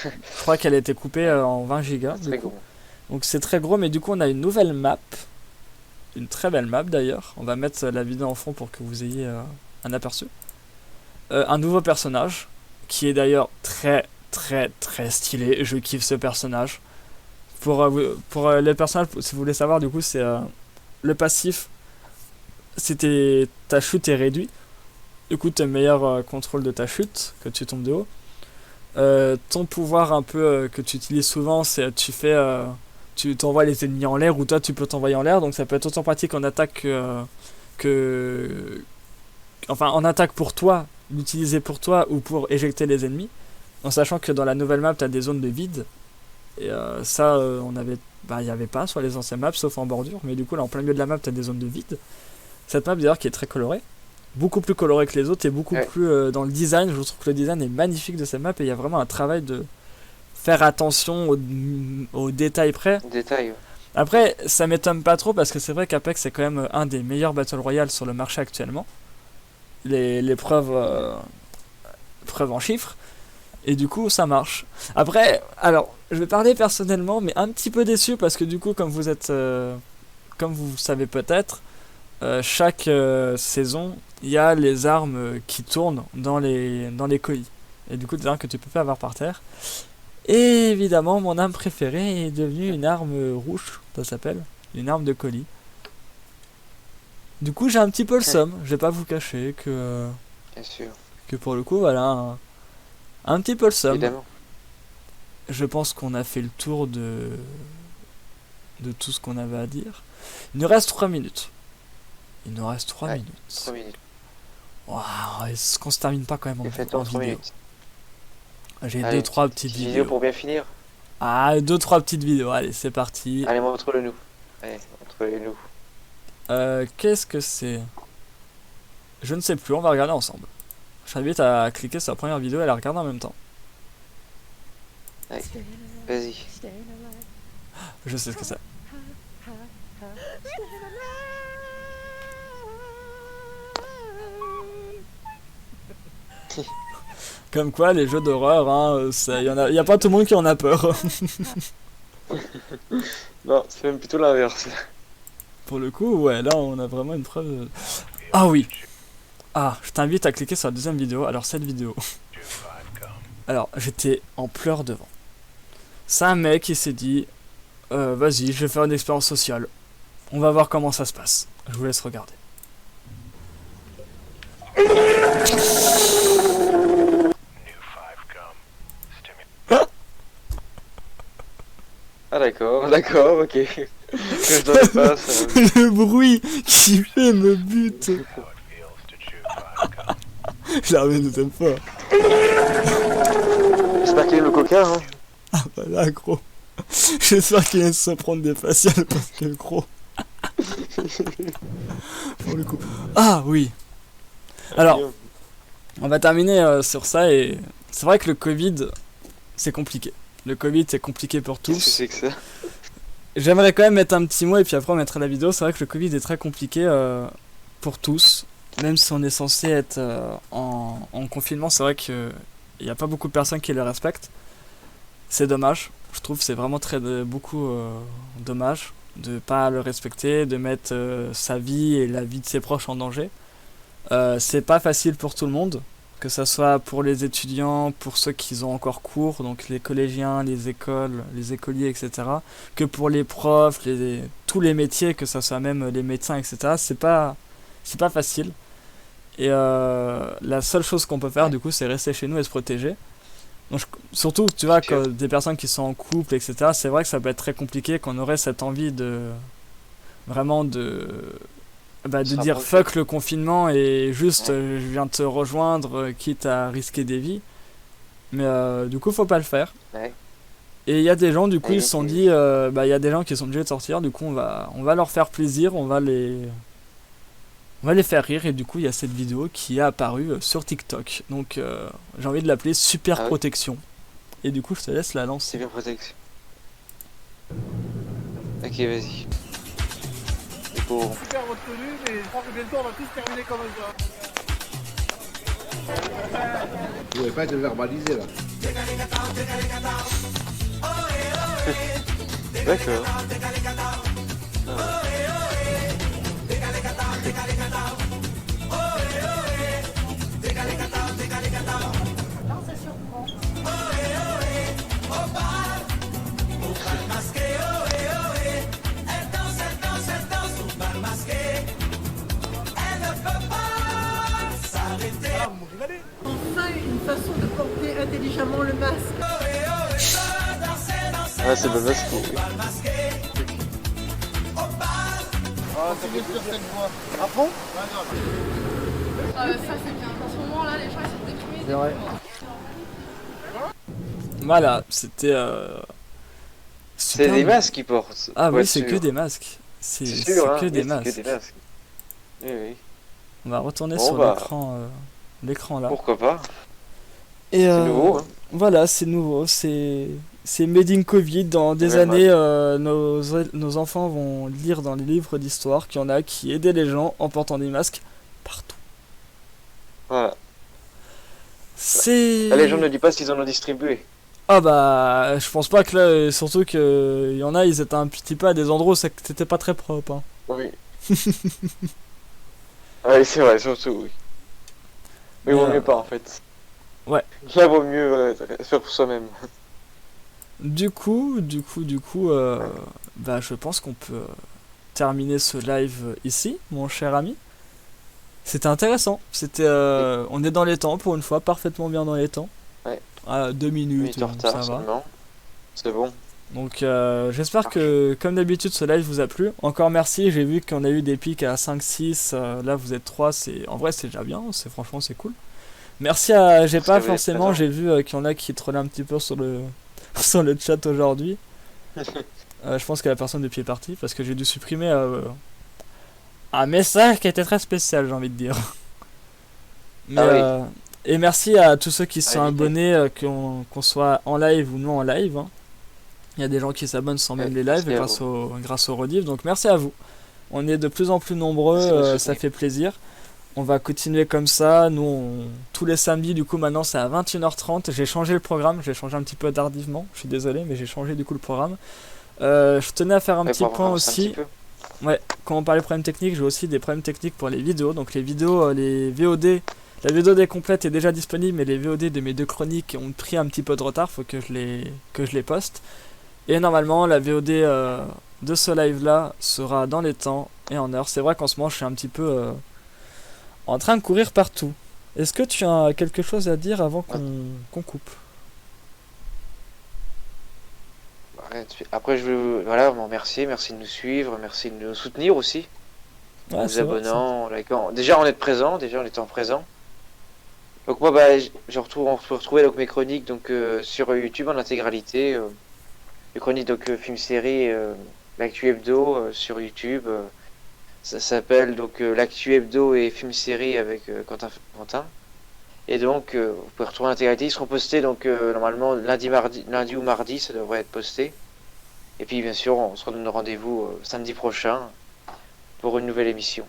Je crois qu'elle a été coupée en 20 gigas. Très gros. Donc c'est très gros, mais du coup on a une nouvelle map. Une très belle map d'ailleurs. On va mettre la vidéo en fond pour que vous ayez un aperçu. Un nouveau personnage, qui est d'ailleurs très très très stylé. Je kiffe ce personnage. Pour les personnages, si vous voulez savoir, du coup c'est le passif. C'était ta chute est réduite. Du coup tu as meilleur contrôle de ta chute, que tu tombes de haut. Ton pouvoir un peu que tu utilises souvent, c'est tu t'envoies les ennemis en l'air ou toi tu peux t'envoyer en l'air, donc ça peut être autant pratique en attaque enfin en attaque pour toi, l'utiliser pour toi ou pour éjecter les ennemis, en sachant que dans la nouvelle map t'as des zones de vide et il y avait pas sur les anciennes maps sauf en bordure, mais du coup là en plein milieu de la map t'as des zones de vide. Cette map d'ailleurs qui est très colorée, beaucoup plus coloré que les autres et beaucoup plus dans le design. Je trouve que le design est magnifique de cette map et il y a vraiment un travail de faire attention aux détails près. Détail. Après, ça m'étonne pas trop parce que c'est vrai qu'Apex c'est quand même un des meilleurs Battle Royale sur le marché actuellement. Les preuves en chiffres. Et du coup, ça marche. Après, alors, je vais parler personnellement, mais un petit peu déçu parce que du coup, comme vous savez peut-être, chaque saison, il y a les armes qui tournent dans les colis. Et du coup, des armes que tu peux pas avoir par terre. Et évidemment, mon arme préférée est devenue une arme rouge, ça s'appelle. Une arme de colis. Du coup, j'ai un petit peu le seum. Je vais pas vous cacher que... Bien sûr. Que pour le coup, voilà, un petit peu le seum. Évidemment. Je pense qu'on a fait le tour de tout ce qu'on avait à dire. Il nous reste 3 minutes. Il nous reste 3 minutes. 3 minutes. Waouh, est-ce qu'on se termine pas quand même en Faites-en 3 vidéo? minutes. J'ai 2-3 petites vidéos. Pour bien finir. Ah, 2-3 petites vidéos. Allez, c'est parti. Allez, montre-le nous. Allez, montre-le nous. Qu'est-ce que c'est? Je ne sais plus, on va regarder ensemble. Je t'invite à cliquer sur la première vidéo et à la regarder en même temps. Allez, vas-y. Je sais ce que c'est. Comme quoi, les jeux d'horreur, hein, y a pas tout le monde qui en a peur. Non, c'est même plutôt l'inverse. Pour le coup, ouais, là, on a vraiment une preuve. Ah oui. Ah, je t'invite à cliquer sur la deuxième vidéo. Alors, cette vidéo. Alors, j'étais en pleurs devant. C'est un mec qui s'est dit, vas-y, je vais faire une expérience sociale. On va voir comment ça se passe. Je vous laisse regarder. Ah d'accord, ok. Je donne pas ça. Le bruit qui fait me bute. Je la remets une deuxième fois. J'espère qu'il aime le coca, hein. Ah voilà gros. J'espère qu'il laisse se prendre des faciales parce que gros. Pour le coup. Ah oui. Alors, on va terminer sur ça et c'est vrai que le Covid, c'est compliqué. Le Covid, c'est compliqué pour Qu'est-ce que tous. c'est que ça? J'aimerais quand même mettre un petit mot et puis après on mettra la vidéo. C'est vrai que le Covid est très compliqué pour tous. Même si on est censé être en confinement, c'est vrai qu'il n'y a pas beaucoup de personnes qui le respectent. C'est dommage. Je trouve que c'est vraiment beaucoup dommage de pas le respecter, de mettre sa vie et la vie de ses proches en danger. C'est pas facile pour tout le monde, que ça soit pour les étudiants, pour ceux qui ont encore cours, donc les collégiens, les écoles, les écoliers, etc. Que pour les profs, tous les métiers, que ça soit même les médecins, etc. C'est pas facile. Et la seule chose qu'on peut faire, du coup, c'est rester chez nous et se protéger. Donc, surtout, tu vois, que des personnes qui sont en couple, etc., c'est vrai que ça peut être très compliqué, qu'on aurait cette envie de vraiment de dire fuck le confinement et juste je viens te rejoindre, quitte à risquer des vies. Mais du coup, faut pas le faire. Ouais. Et il y a des gens, du coup, ils se sont dit, il y a des gens qui sont obligés de sortir, du coup, on va leur faire plaisir, on va les faire rire et du coup il y a cette vidéo qui est apparue sur TikTok. Donc j'ai envie de l'appeler Super Protection. Et du coup je te laisse la lancer. Super Protection. Ok, vas-y. Super votre tenue, mais je pense que bientôt on va tous terminer comme ça. Vous pouvez pas être verbalisé là. D'accord. Enfin, une façon de porter intelligemment le masque. Ah, c'est le masque. Oui. Ah, ça fait sur cette voie. À fond? Ça c'est bien. En ce moment là, les gens ils sont déprimés. C'est vrai. Voilà, c'était. C'est des masques qu'ils portent. Ah oui, c'est que des masques. C'est sûr, hein, que des oui, masques. c'est que des masques. Oui, oui. On va retourner Bon, sur bah, l'écran là. Pourquoi pas? Et C'est nouveau. Hein. voilà, c'est nouveau. C'est Made in Covid. Dans des Ouais, années, nos enfants vont lire dans les livres d'histoire qu'il y en a qui aidaient les gens en portant des masques partout. Voilà. C'est. Là, les gens ne disent pas s'ils en ont distribué. Ah bah, je pense pas que là, surtout que il y en a, ils étaient un petit peu à des endroits où c'était pas très propre. Hein. Oui. Oui, c'est vrai, surtout, oui. Mais il vaut mieux pas, en fait. Ouais. Là, vaut mieux faire pour soi-même. Du coup, bah, je pense qu'on peut terminer ce live ici, mon cher ami. C'était intéressant. On est dans les temps pour une fois, parfaitement bien dans les temps. Ouais. À 2 minutes, 8 en retard, ça va. seulement. C'est bon. Donc j'espère que, comme d'habitude, ce live vous a plu. Encore merci, j'ai vu qu'on a eu des pics à 5, 6, là vous êtes 3, en vrai c'est déjà bien, franchement c'est cool. Merci à... J'ai pas forcément, j'ai vu qu'il y en a qui trollaient un petit peu sur le, sur le chat aujourd'hui. Je pense que la personne depuis est partie, parce que j'ai dû supprimer un message qui était très spécial, j'ai envie de dire. Mais, oui. Et merci à tous ceux qui se sont abonnés, qu'on soit en live ou non en live. Hein. Il y a des gens qui s'abonnent sans même les lives grâce au rediff, donc merci à vous. On est de plus en plus nombreux, ça fait plaisir. On va continuer comme ça. Nous, tous les samedis, du coup, maintenant c'est à 21h30. J'ai changé le programme, j'ai changé un petit peu tardivement. Je suis désolé, mais j'ai changé du coup le programme. Je tenais à faire un petit point aussi. Ouais, quand on parlait de problèmes techniques, j'ai aussi des problèmes techniques pour les vidéos. Donc les vidéos, les VOD, la VOD complète est déjà disponible, mais les VOD de mes 2 chroniques ont pris un petit peu de retard. Faut que je les poste. Et normalement, la VOD de ce live-là sera dans les temps et en heure. C'est vrai qu'en ce moment, je suis un petit peu en train de courir partout. Est-ce que tu as quelque chose à dire avant qu'on coupe? Après, je veux vous remercier. Merci de nous suivre. Merci de nous soutenir aussi. Ouais, nous abonnant, likant. Déjà, en être présent. Déjà, en étant présent. Donc, moi, on peut retrouver donc, mes chroniques donc, sur YouTube en intégralité. les chroniques donc film-série, l'actu hebdo sur YouTube. Ça s'appelle donc l'actu hebdo et film-série avec Quentin. Et donc vous pouvez retrouver l'intégralité. Ils seront postés donc normalement lundi ou mardi, ça devrait être posté. Et puis bien sûr, on se redonne rendez-vous samedi prochain pour une nouvelle émission.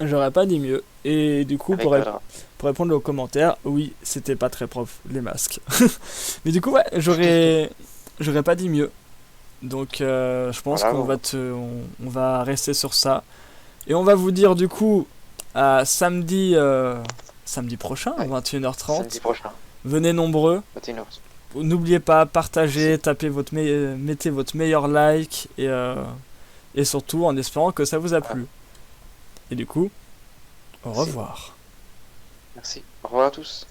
J'aurais pas dit mieux. Et du coup, Avec pour Quadra. répondre aux commentaires, oui, c'était pas très prof, les masques. Mais du coup, ouais, j'aurais pas dit mieux. Donc, je pense Voilà, qu'on bon. on va rester sur ça. Et on va vous dire du coup à samedi, samedi prochain, à Ouais. 21h30. Samedi prochain, Venez nombreux. 21h. N'oubliez pas, partagez, mettez votre meilleur like et surtout en espérant que ça vous a plu. Et du coup, au Merci. revoir. Merci. Au revoir à tous.